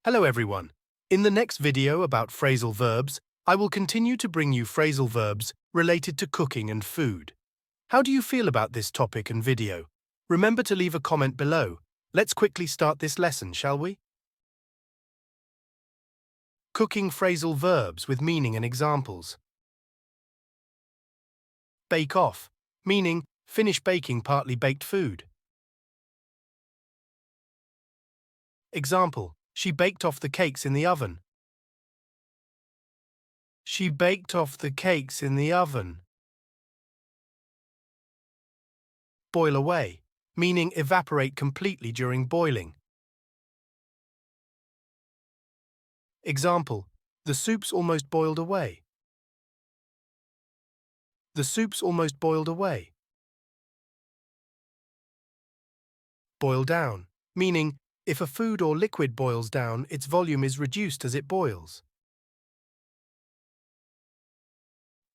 Hello everyone. In the next video about phrasal verbs, I will continue to bring you phrasal verbs related to cooking and food. How do you feel about this topic and video? Remember to leave a comment below. Let's quickly start this lesson, shall we? Cooking phrasal verbs with meaning and examples. Bake off, meaning finish baking partly baked food. Example: she baked off the cakes in the oven. She baked off the cakes in the oven. Boil away, meaning evaporate completely during boiling. Example: the soup's almost boiled away. The soup's almost boiled away. Boil down, meaning if a food or liquid boils down, its volume is reduced as it boils.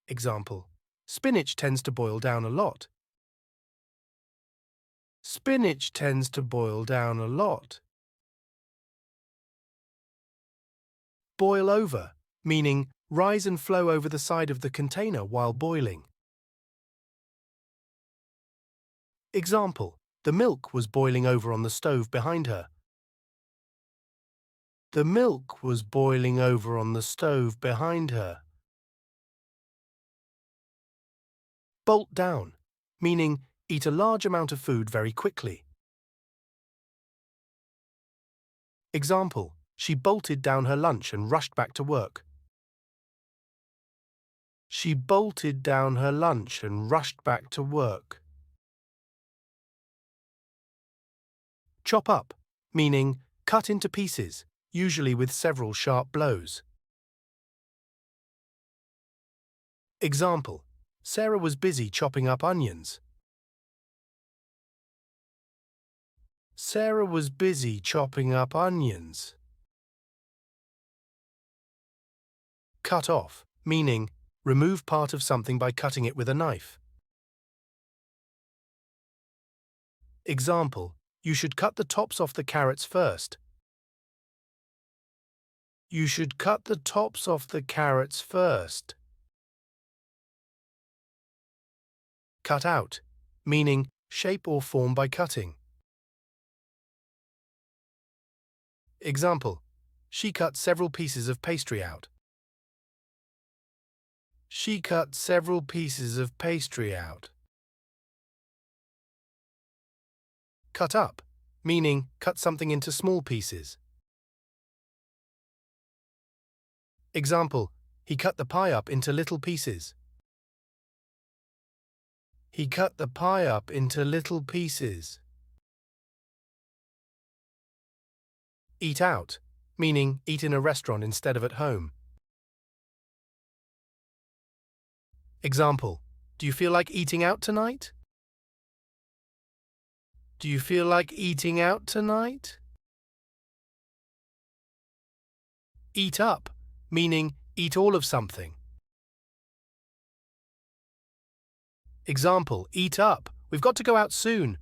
Example: spinach tends to boil down a lot. Spinach tends to boil down a lot. Boil over, meaning rise and flow over the side of the container while boiling. Example: the milk was boiling over on the stove behind her. The milk was boiling over on the stove behind her. Bolt down, meaning eat a large amount of food very quickly. Example: she bolted down her lunch and rushed back to work. She bolted down her lunch and rushed back to work. Chop up, meaning cut into pieces, usually with several sharp blows. Example: Sarah was busy chopping up onions. Sarah was busy chopping up onions. Cut off, meaning remove part of something by cutting it with a knife. Example: you should cut the tops off the carrots first. You should cut the tops off the carrots first. Cut out, meaning shape or form by cutting. Example: she cut several pieces of pastry out. She cut several pieces of pastry out. Cut up, meaning cut something into small pieces. Example: he cut the pie up into little pieces. He cut the pie up into little pieces. Eat out, meaning eat in a restaurant instead of at home. Example: do you feel like eating out tonight? Do you feel like eating out tonight? Eat up, meaning eat all of something. Example: eat up, we've got to go out soon.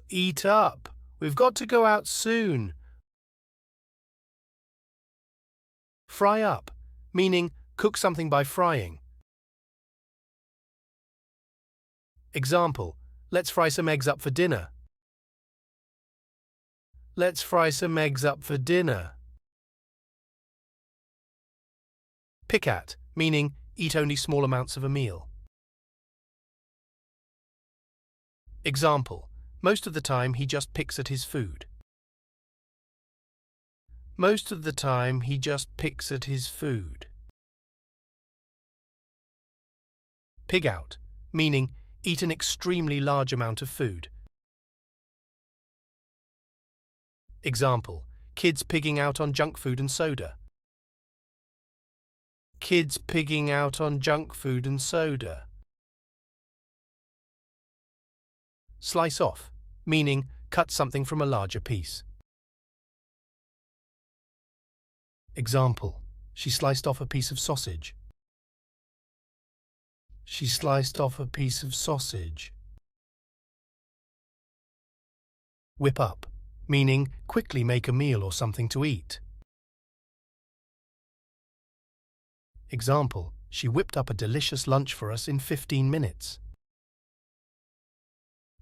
Eat up, we've got to go out soon. Fry up, meaning cook something by frying. Example: let's fry some eggs up for dinner. Let's fry some eggs up for dinner. Pick at, meaning eat only small amounts of a meal. Example: most of the time he just picks at his food. Most of the time he just picks at his food. Pig out, meaning eat an extremely large amount of food. Example: kids pigging out on junk food and soda. Kids pigging out on junk food and soda. Slice off, meaning cut something from a larger piece. Example: she sliced off a piece of sausage. She sliced off a piece of sausage. Whip up, meaning quickly make a meal or something to eat. Example, she whipped up a delicious lunch for us in 15 minutes.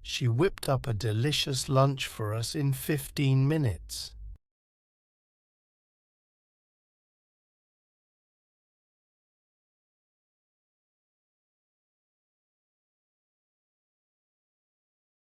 She whipped up a delicious lunch for us in 15 minutes.